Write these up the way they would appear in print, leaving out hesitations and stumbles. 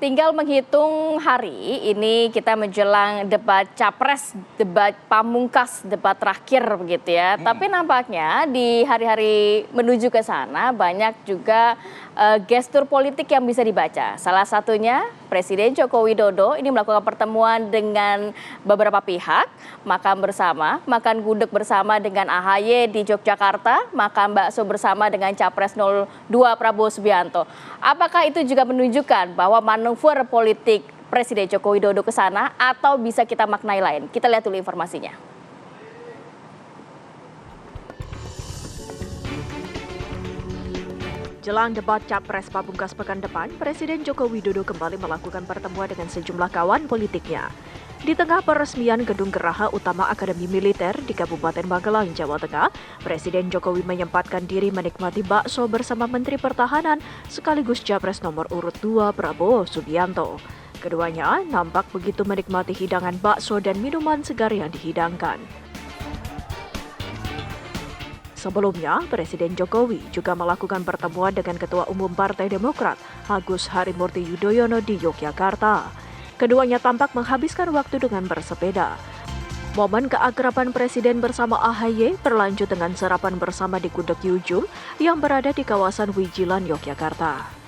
Tinggal menghitung hari, ini kita menjelang debat capres, debat pamungkas, debat terakhir begitu ya. Tapi nampaknya di hari-hari menuju ke sana banyak juga gestur politik yang bisa dibaca. Salah satunya Presiden Joko Widodo ini melakukan pertemuan dengan beberapa pihak, makan gudeg bersama dengan AHY di Yogyakarta, makan bakso bersama dengan Capres 02 Prabowo Subianto. Apakah itu juga menunjukkan bahwa manuver politik Presiden Joko Widodo ke sana atau bisa kita maknai lain? Kita lihat dulu informasinya. Jelang debat Capres pamungkas pekan depan, Presiden Joko Widodo kembali melakukan pertemuan dengan sejumlah kawan politiknya. Di tengah peresmian Gedung Geraha Utama Akademi Militer di Kabupaten Magelang, Jawa Tengah, Presiden Jokowi menyempatkan diri menikmati bakso bersama Menteri Pertahanan sekaligus Capres nomor urut 2 Prabowo Subianto. Keduanya nampak begitu menikmati hidangan bakso dan minuman segar yang dihidangkan. Sebelumnya, Presiden Jokowi juga melakukan pertemuan dengan Ketua Umum Partai Demokrat, Agus Harimurti Yudhoyono di Yogyakarta. Keduanya tampak menghabiskan waktu dengan bersepeda. Momen keakraban Presiden bersama AHY berlanjut dengan sarapan bersama di Gudeg Yujum yang berada di kawasan Wijilan, Yogyakarta.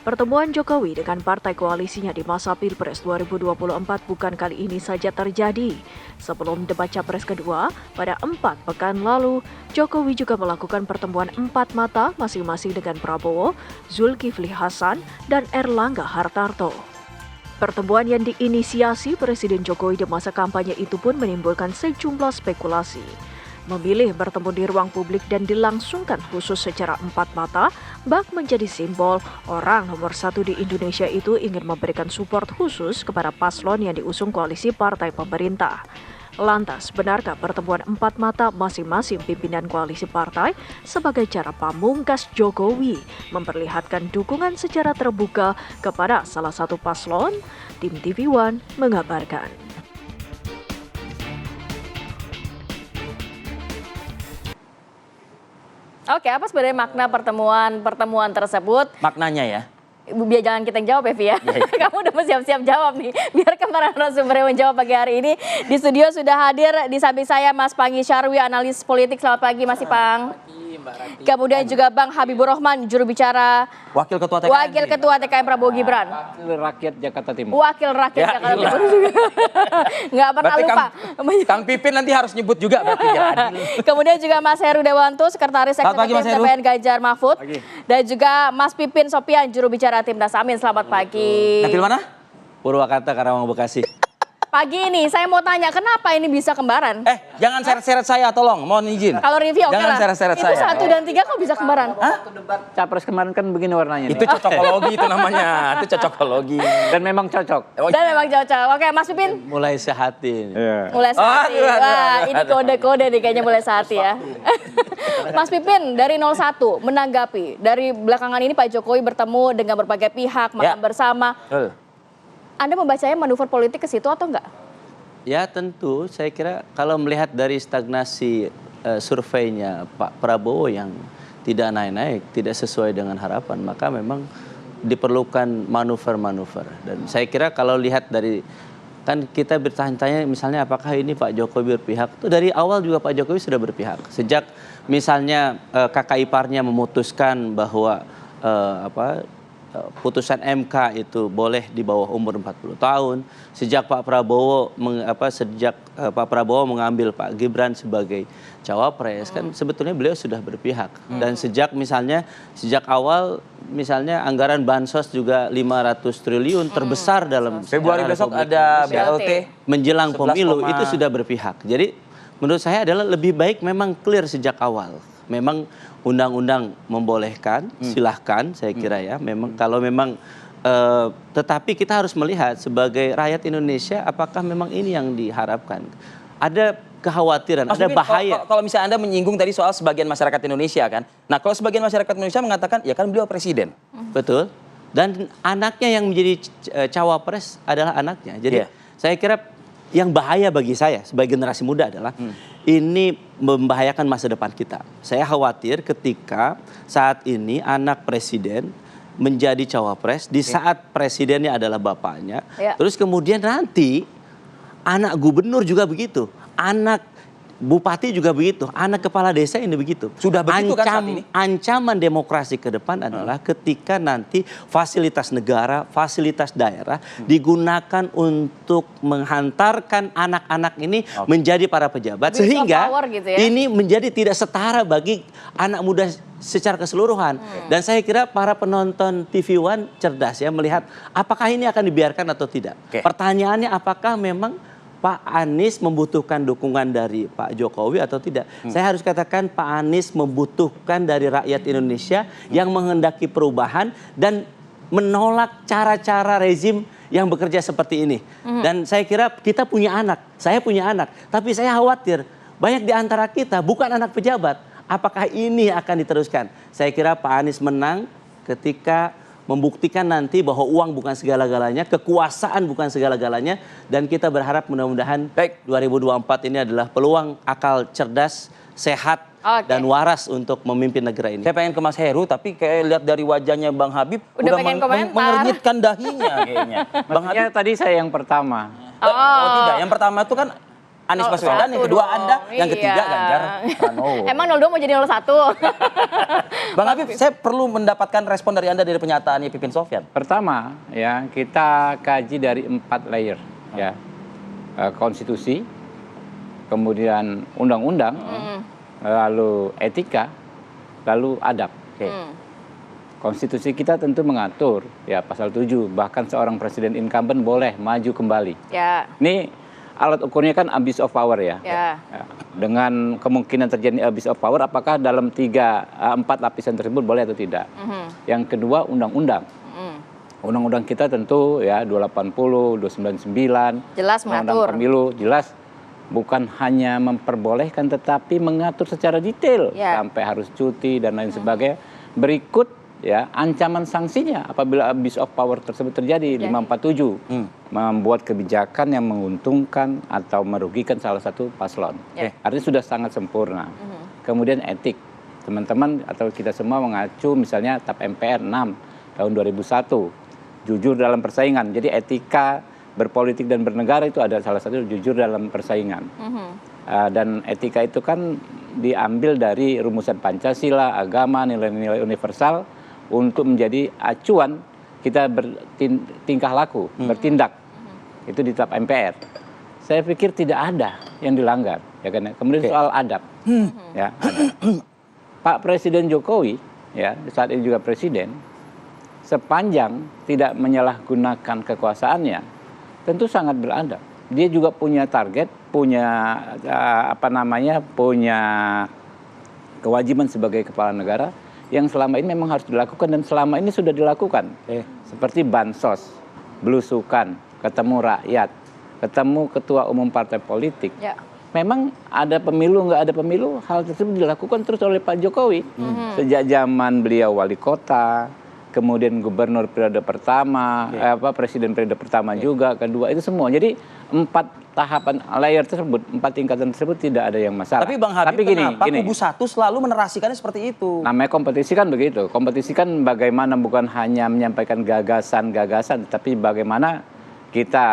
Pertemuan Jokowi dengan partai koalisinya di masa Pilpres 2024 bukan kali ini saja terjadi. Sebelum debat Capres kedua, pada 4 pekan lalu, Jokowi juga melakukan pertemuan 4 mata masing-masing dengan Prabowo, Zulkifli Hasan, dan Erlangga Hartarto. Pertemuan yang diinisiasi Presiden Jokowi di masa kampanye itu pun menimbulkan sejumlah spekulasi. Memilih bertemu di ruang publik dan dilangsungkan khusus secara 4 mata, bak menjadi simbol orang nomor 1 di Indonesia itu ingin memberikan support khusus kepada paslon yang diusung koalisi partai pemerintah. Lantas, benarkah pertemuan 4 mata masing-masing pimpinan koalisi partai sebagai cara pamungkas Jokowi memperlihatkan dukungan secara terbuka kepada salah satu paslon? Tim TV One mengabarkan. Oke, apa sebenarnya makna pertemuan tersebut? Maknanya ya? Biar jangan kita yang jawab ya, Via. Kamu udah siap-siap jawab nih. Biar para narasumber yang menjawab pagi hari ini. Di studio sudah hadir di samping saya Mas Pangi Syarwi, analis politik. Selamat pagi Mas Ipang. Kemudian juga Bang Habibur Rahman, juru bicara Wakil Ketua TKN Prabowo Gibran. Wakil Rakyat Jakarta Timur. Wakil Rakyat Jakarta Timur juga. Nggak pernah berarti lupa. Kang Pipin nanti harus nyebut juga berarti ya. Kemudian juga Mas Heru Dewanto, Sekretaris Eksekutif TPN Ganjar Mahfud. Dan juga Mas Pipin Sopian, juru bicara Timnas Amin. Selamat pagi. Dapil mana? Purwakarta, Karawang, Bekasi. Pagi ini saya mau tanya, kenapa ini bisa kembaran? Jangan seret-seret saya, tolong. Mohon izin. Kalau review oke lah. Jangan seret-seret saya. Itu 1 dan 3 kok bisa kembaran? Debat Capres kemarin kan begini warnanya. Itu cocokologi itu namanya. Itu cocokologi. Dan memang cocok. Dan memang cocok. Oke, Mas Pipin. Mulai sehati. Mulai sehati. Wah, ini kode-kode nih kayaknya mulai sehati ya. Mas Pipin dari 01 menanggapi dari belakangan ini Pak Jokowi bertemu dengan berbagai pihak, makan bersama. Anda membacanya manuver politik ke situ atau enggak? Ya tentu, saya kira kalau melihat dari stagnasi surveinya Pak Prabowo yang tidak naik-naik, tidak sesuai dengan harapan, maka memang diperlukan manuver-manuver. Dan saya kira kalau lihat dari, kan kita bertanya-tanya misalnya apakah ini Pak Jokowi berpihak, itu dari awal juga Pak Jokowi sudah berpihak. Sejak misalnya kakak iparnya memutuskan bahwa putusan MK itu boleh di bawah umur 40 tahun. Sejak Pak Prabowo mengambil Pak Gibran sebagai cawapres, kan sebetulnya beliau sudah berpihak. Dan sejak awal misalnya anggaran bansos juga 500 triliun terbesar dalam Februari besok ada BLT menjelang pemilu itu sudah berpihak. Jadi menurut saya adalah lebih baik memang clear sejak awal. Memang undang-undang membolehkan, silahkan saya kira ya. Memang kalau memang, tetapi kita harus melihat sebagai rakyat Indonesia apakah memang ini yang diharapkan. Ada kekhawatiran, ada bahaya. Kalau misalnya Anda menyinggung tadi soal sebagian masyarakat Indonesia kan. Nah kalau sebagian masyarakat Indonesia mengatakan ya kan beliau presiden. Betul. Dan anaknya yang menjadi cawapres adalah anaknya. Jadi saya kira yang bahaya bagi saya sebagai generasi muda adalah ini membahayakan masa depan kita. Saya khawatir ketika saat ini anak presiden menjadi cawapres di saat presidennya adalah bapaknya. Ya. Terus kemudian nanti anak gubernur juga begitu, anak bupati juga begitu, anak kepala desa ini begitu. Sudah begitu kan saat ini? Ancaman demokrasi ke depan adalah ketika nanti fasilitas negara, fasilitas daerah digunakan untuk menghantarkan anak-anak ini menjadi para pejabat. Abuse of Sehingga power gitu ya. ini menjadi tidak setara bagi anak muda secara keseluruhan. Dan saya kira para penonton TV One cerdas ya melihat apakah ini akan dibiarkan atau tidak. Oke. Pertanyaannya apakah memang Pak Anies membutuhkan dukungan dari Pak Jokowi atau tidak? Saya harus katakan Pak Anies membutuhkan dari rakyat Indonesia yang menghendaki perubahan dan menolak cara-cara rezim yang bekerja seperti ini. Dan saya kira kita punya anak, saya punya anak, tapi saya khawatir banyak di antara kita bukan anak pejabat. Apakah ini akan diteruskan? Saya kira Pak Anies menang ketika membuktikan nanti bahwa uang bukan segala-galanya, kekuasaan bukan segala-galanya, dan kita berharap mudah-mudahan 2024 ini adalah peluang akal cerdas, sehat, dan waras untuk memimpin negara ini. Saya pengen ke Mas Heru, tapi kayak lihat dari wajahnya Bang Habib Udah pengen komentar. mengernyitkan dahinya kayaknya. Bang Maksudnya Habib, tadi saya yang pertama. oh tidak, yang pertama itu kan Anies Baswedan, yang kedua dong. Anda, yang ketiga Iya. Ganjar Pranowo. Emang 02 mau jadi 01? Bang Habib, saya perlu mendapatkan respon dari Anda dari pernyataannya Pipin Sofian. Pertama, ya kita kaji dari 4 layer, ya. Konstitusi, kemudian undang-undang, lalu etika, lalu adab. Konstitusi kita tentu mengatur, ya pasal 7, bahkan seorang presiden incumbent boleh maju kembali. Ya. Ini alat ukurnya kan abuse of power ya. Ya. Dengan kemungkinan terjadi abuse of power, apakah dalam 4 lapisan tersebut boleh atau tidak? Yang kedua, undang-undang. Undang-undang kita tentu ya 280, 299, Jelas undang-undang mengatur. pemilu jelas bukan hanya memperbolehkan tetapi mengatur secara detail Ya. sampai harus cuti dan lain sebagainya. Berikut ya ancaman sanksinya apabila abuse of power tersebut terjadi. 547 membuat kebijakan yang menguntungkan atau merugikan salah satu paslon. Artinya sudah sangat sempurna. Kemudian etik, teman-teman atau kita semua mengacu misalnya TAP MPR 6 tahun 2001, jujur dalam persaingan. Jadi etika berpolitik dan bernegara itu ada salah satu jujur dalam persaingan. Dan etika itu kan diambil dari rumusan Pancasila, agama, nilai-nilai universal untuk menjadi acuan kita bertingkah laku, bertindak. Itu di TAP MPR. Saya pikir tidak ada yang dilanggar, ya kan? Kemudian soal adab, ya adab. Pak Presiden Jokowi, ya saat ini juga presiden, sepanjang tidak menyalahgunakan kekuasaannya, tentu sangat beradab. Dia juga punya target, punya punya kewajiban sebagai kepala negara yang selama ini memang harus dilakukan dan selama ini sudah dilakukan. Seperti bansos, belusukan, ketemu rakyat, ketemu ketua umum partai politik. Ya. Memang ada pemilu, nggak ada pemilu, hal tersebut dilakukan terus oleh Pak Jokowi. Sejak zaman beliau wali kota, kemudian gubernur periode pertama, presiden periode pertama juga, kedua, itu semua. Jadi 4 tahapan layer tersebut, 4 tingkatan tersebut tidak ada yang masalah. Tapi Bang Habib, kenapa kubu satu selalu menerasikannya seperti itu? Namanya kompetisi kan begitu. Kompetisi kan bagaimana bukan hanya menyampaikan gagasan-gagasan, tapi bagaimana kita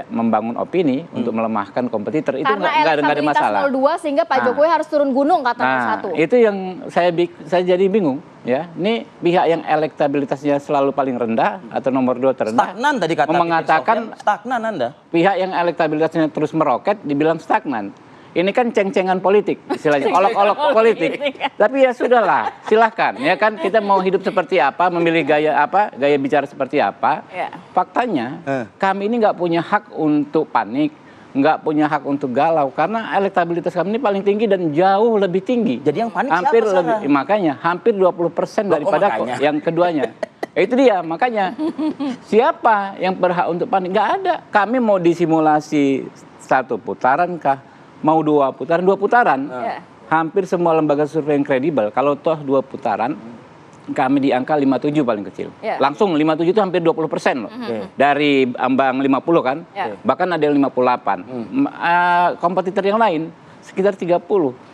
membangun opini untuk melemahkan kompetitor. Itu nggak ada masalah. Karena 02 sehingga Pak Jokowi harus turun gunung kata satu. Itu yang saya jadi bingung. Ya, ini pihak yang elektabilitasnya selalu paling rendah atau nomor 2 terendah. Stagnan tadi kata mengatakan stagnan Anda. Pihak yang elektabilitasnya terus meroket dibilang stagnan. Ini kan ceng-cengan politik, istilahnya olok-olok politik. Tapi ya sudahlah, silahkan. Ya kan kita mau hidup seperti apa, memilih gaya bicara seperti apa. Faktanya kami ini nggak punya hak untuk panik, nggak punya hak untuk galau karena elektabilitas kami ini paling tinggi dan jauh lebih tinggi. Jadi yang panik hampir siapa lebih, makanya hampir 20% daripada yang keduanya. Itu dia, makanya siapa yang berhak untuk panik? Nggak ada. Kami mau disimulasi 1 putaran kah? Mau 2 putaran. Hampir semua lembaga survei yang kredibel, kalau toh 2 putaran, kami di angka 57 paling kecil. Langsung 57 itu hampir 20% loh. Dari ambang 50 kan, bahkan ada yang 58. Kompetitor yang lain sekitar 30.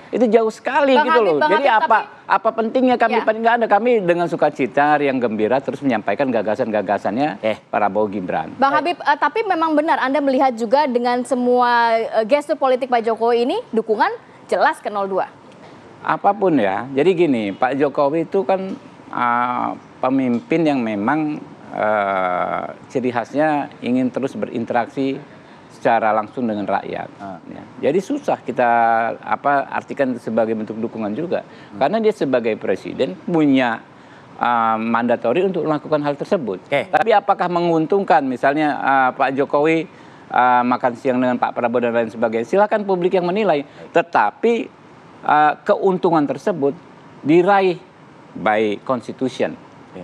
Itu jauh sekali Bang gitu Habib, loh. Bang Jadi Habib, apa pentingnya kami? Ya. Nggak ada, kami dengan sukacita, yang gembira terus menyampaikan gagasan-gagasannya Prabowo Gibran. Bang Habib, tapi memang benar Anda melihat juga dengan semua gestur politik Pak Jokowi ini dukungan jelas ke 02. Apapun ya. Jadi gini, Pak Jokowi itu kan pemimpin yang memang ciri khasnya ingin terus berinteraksi secara langsung dengan rakyat. Ya. Jadi susah kita artikan sebagai bentuk dukungan juga, karena dia sebagai presiden punya mandatori untuk melakukan hal tersebut. Tapi apakah menguntungkan misalnya Pak Jokowi makan siang dengan Pak Prabowo dan lain sebagainya? Silakan publik yang menilai. Tetapi keuntungan tersebut diraih by constitution,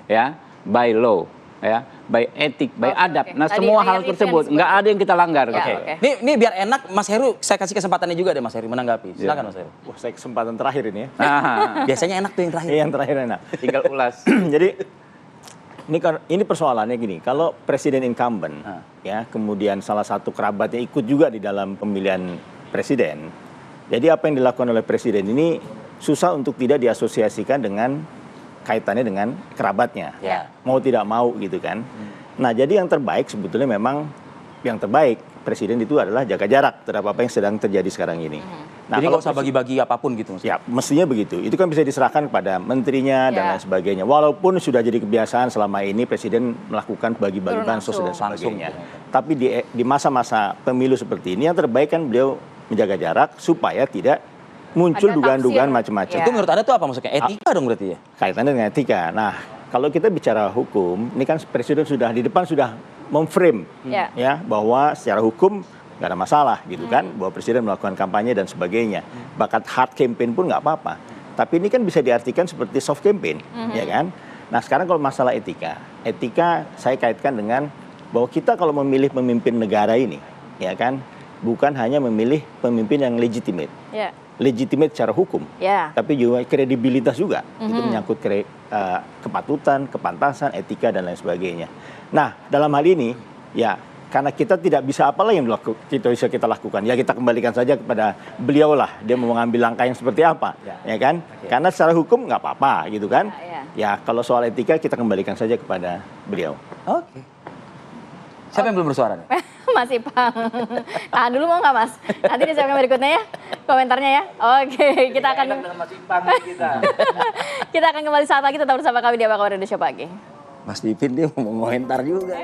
ya, by law, ya, by etik, by adab. Nah, Tadi semua ayat hal itu yang tersebut nggak ada yang kita langgar. Ya, Gitu. oke. Ini biar enak, Mas Heru, saya kasih kesempatannya juga deh Mas Heru menanggapi. Silakan Mas Heru. Wah, saya kesempatan terakhir ini ya. Biasanya enak tuh yang terakhir. Yang terakhir enak. Tinggal ulas. Jadi ini persoalannya gini, kalau presiden incumbent ya, kemudian salah satu kerabatnya ikut juga di dalam pemilihan presiden. Jadi apa yang dilakukan oleh presiden ini susah untuk tidak diasosiasikan dengan kaitannya dengan kerabatnya. Ya. Mau tidak mau gitu kan. Nah, jadi yang terbaik sebetulnya memang yang terbaik presiden itu adalah jaga jarak terhadap apa yang sedang terjadi sekarang ini. Nah, Jadi kalau nggak usah bagi-bagi apapun gitu Mas. ya, mestinya begitu. Itu kan bisa diserahkan kepada menterinya dan Ya. lain sebagainya. Walaupun sudah jadi kebiasaan selama ini presiden melakukan bagi-bagi Turun bansos dan langsung. sebagainya. Tapi di masa-masa pemilu seperti ini yang terbaik kan beliau menjaga jarak supaya tidak muncul Ada dugaan-dugaan tafsir. macam-macam. Ya. Itu menurut Anda tuh apa maksudnya? Etika dong berarti ya? Kaitannya dengan etika. Nah, kalau kita bicara hukum, ini kan presiden sudah di depan sudah memframe ya bahwa secara hukum nggak ada masalah gitu kan, bahwa presiden melakukan kampanye dan sebagainya. Bahkan hard campaign pun nggak apa-apa. Tapi ini kan bisa diartikan seperti soft campaign, ya kan? Nah, sekarang kalau masalah etika saya kaitkan dengan bahwa kita kalau memilih pemimpin negara ini, ya kan, bukan hanya memilih pemimpin yang legitimate. Ya. Legitimate secara hukum, Ya. tapi juga kredibilitas juga. Itu menyangkut kepatutan, kepantasan, etika dan lain sebagainya. Nah, dalam hal ini ya karena kita tidak bisa apalah yang bisa kita lakukan, ya kita kembalikan saja kepada beliau lah, dia mau mengambil langkah yang seperti apa, ya kan? Karena secara hukum nggak apa-apa gitu kan? Ya kalau soal etika kita kembalikan saja kepada beliau. Oke. Siapa yang belum bersuara nih? Mas Ipang. Tahan dulu mau nggak Mas? Nanti di segmen berikutnya ya komentarnya ya. Oke, kita akan kita akan kembali saat lagi, tetap bersama kami di Apa Kabar Indonesia Pagi. Mas Pipin dia mau komentar juga.